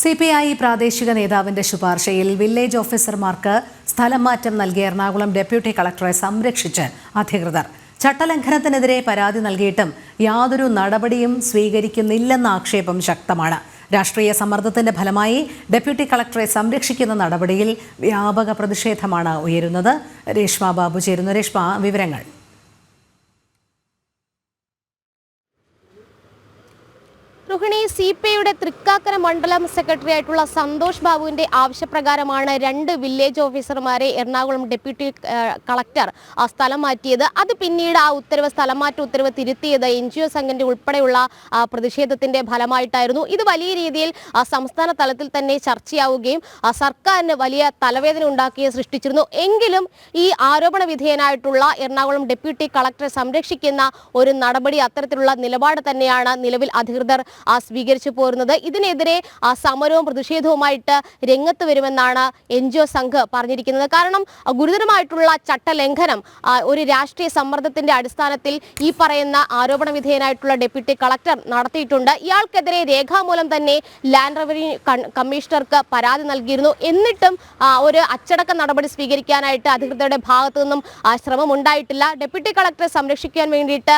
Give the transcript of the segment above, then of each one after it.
CPI പ്രാദേശിക നേതാവിന്റെ ശുപാർശയിൽ village ഓഫീസർമാർക്ക് സ്ഥലം മാറ്റം നൽകിയ എറണാകുളം ഡെപ്യൂട്ടി കളക്ടറെ സംരക്ഷിച്ച് അധികൃതർ. ചട്ടലംഘനത്തിനെതിരെ പരാതി നൽകിയിട്ടും യാതൊരു നടപടിയും സ്വീകരിക്കുന്നില്ലെന്ന ആക്ഷേപം ശക്തമാണ്. രാഷ്ട്രീയ സമ്മർദ്ദത്തിന്റെ ഫലമായി ഡെപ്യൂട്ടി കളക്ടറെ സംരക്ഷിക്കുന്ന നടപടിയിൽ വ്യാപക പ്രതിഷേധമാണ് ഉയരുന്നത്. രേഷ്മ ബാബു ചേരുന്നു. രേഷ്മ, വിവരങ്ങൾ. റുഹിണി, CPIയുടെ തൃക്കാക്കര മണ്ഡലം സെക്രട്ടറി ആയിട്ടുള്ള സന്തോഷ് ബാബുവിന്റെ ആവശ്യപ്രകാരമാണ് 2 വില്ലേജ് ഓഫീസർമാരെ എറണാകുളം ഡെപ്യൂട്ടി കളക്ടർ സ്ഥലം മാറ്റിയത്. അത് പിന്നീട് ആ ഉത്തരവ്, സ്ഥലം മാറ്റ ഉത്തരവ് തിരുത്തിയത് NGO സംഘത്തിന്റെ ഉൾപ്പെടെയുള്ള പ്രതിഷേധത്തിന്റെ ഫലമായിട്ടായിരുന്നു. ഇത് വലിയ രീതിയിൽ സംസ്ഥാന തലത്തിൽ തന്നെ ചർച്ചയാവുകയും സർക്കാരിന് വലിയ തലവേദന ഉണ്ടാക്കുകയും സൃഷ്ടിച്ചിരുന്നു. എങ്കിലും ഈ ആരോപണ വിധേയനായിട്ടുള്ള എറണാകുളം ഡെപ്യൂട്ടി കളക്ടറെ സംരക്ഷിക്കുന്ന ഒരു നടപടി, അത്തരത്തിലുള്ള നിലപാട് തന്നെയാണ് നിലവിൽ അധികൃതർ സ്വീകരിച്ചു പോരുന്നത്. ഇതിനെതിരെ സമരവും പ്രതിഷേധവുമായിട്ട് രംഗത്ത് വരുമെന്നാണ് NGO സംഘ് പറഞ്ഞിരിക്കുന്നത്. കാരണം ഗുരുതരമായിട്ടുള്ള ചട്ടലംഘനം ഒരു രാഷ്ട്രീയ സമ്മർദ്ദത്തിന്റെ അടിസ്ഥാനത്തിൽ ഈ പറയുന്ന ആരോപണ വിധേയനായിട്ടുള്ള ഡെപ്യൂട്ടി കളക്ടർ നടത്തിയിട്ടുണ്ട്. ഇയാൾക്കെതിരെ രേഖാമൂലം തന്നെ ലാൻഡ് റവന്യൂ കമ്മീഷണർക്ക് പരാതി നൽകിയിരുന്നു. എന്നിട്ടും ഒരു അച്ചടക്ക നടപടി സ്വീകരിക്കാനായിട്ട് അധികൃതരുടെ ഭാഗത്തു നിന്നും ശ്രമം ഉണ്ടായിട്ടില്ല. ഡെപ്യൂട്ടി കളക്ടറെ സംരക്ഷിക്കാൻ വേണ്ടിയിട്ട്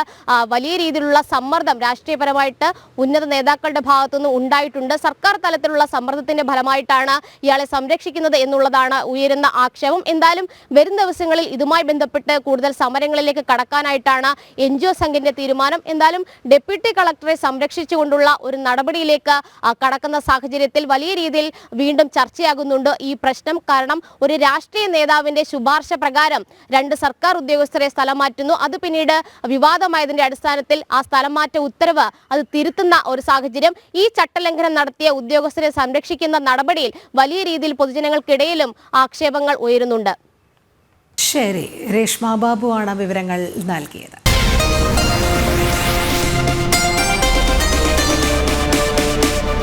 വലിയ രീതിയിലുള്ള സമ്മർദ്ദം രാഷ്ട്രീയപരമായിട്ട് ഉന്നത നേതാക്കളുടെ ഭാഗത്തുനിന്ന് ഉണ്ടായിട്ടുണ്ട്. സർക്കാർ തലത്തിലുള്ള സമ്മർദ്ദത്തിന്റെ ഫലമായിട്ടാണ് ഇയാളെ സംരക്ഷിക്കുന്നത് എന്നുള്ളതാണ് ഉയരുന്ന ആക്ഷേപം. എന്തായാലും വരും ദിവസങ്ങളിൽ ഇതുമായി ബന്ധപ്പെട്ട് കൂടുതൽ സമരങ്ങളിലേക്ക് കടക്കാനായിട്ടാണ് NGO സംഘിന്റെ തീരുമാനം. എന്തായാലും ഡെപ്യൂട്ടി കളക്ടറെ സംരക്ഷിച്ചുകൊണ്ടുള്ള ഒരു നടപടിയിലേക്ക് കടക്കുന്ന സാഹചര്യത്തിൽ വലിയ രീതിയിൽ വീണ്ടും ചർച്ചയാകുന്നുണ്ട് ഈ പ്രശ്നം. കാരണം ഒരു രാഷ്ട്രീയ നേതാവിന്റെ ശുപാർശ പ്രകാരം 2 സർക്കാർ ഉദ്യോഗസ്ഥരെ സ്ഥലം മാറ്റുന്നു. അത് പിന്നീട് വിവാദമായതിന്റെ അടിസ്ഥാനത്തിൽ ആ സ്ഥലം മാറ്റ ഉത്തരവ് അത് തിരുത്തുന്ന ഒരു സാഹചര്യം. ഈ ചട്ടലംഘനം നടത്തിയ ഉദ്യോഗസ്ഥരെ സംരക്ഷിക്കുന്ന നടപടിയിൽ വലിയ രീതിയിൽ പൊതുജനങ്ങൾക്കിടയിലും ആക്ഷേപങ്ങൾ ഉയരുന്നുണ്ട്. ശരി, രേഷ്മ ബാബു ആണ് വിവരങ്ങൾ നൽകിയത്.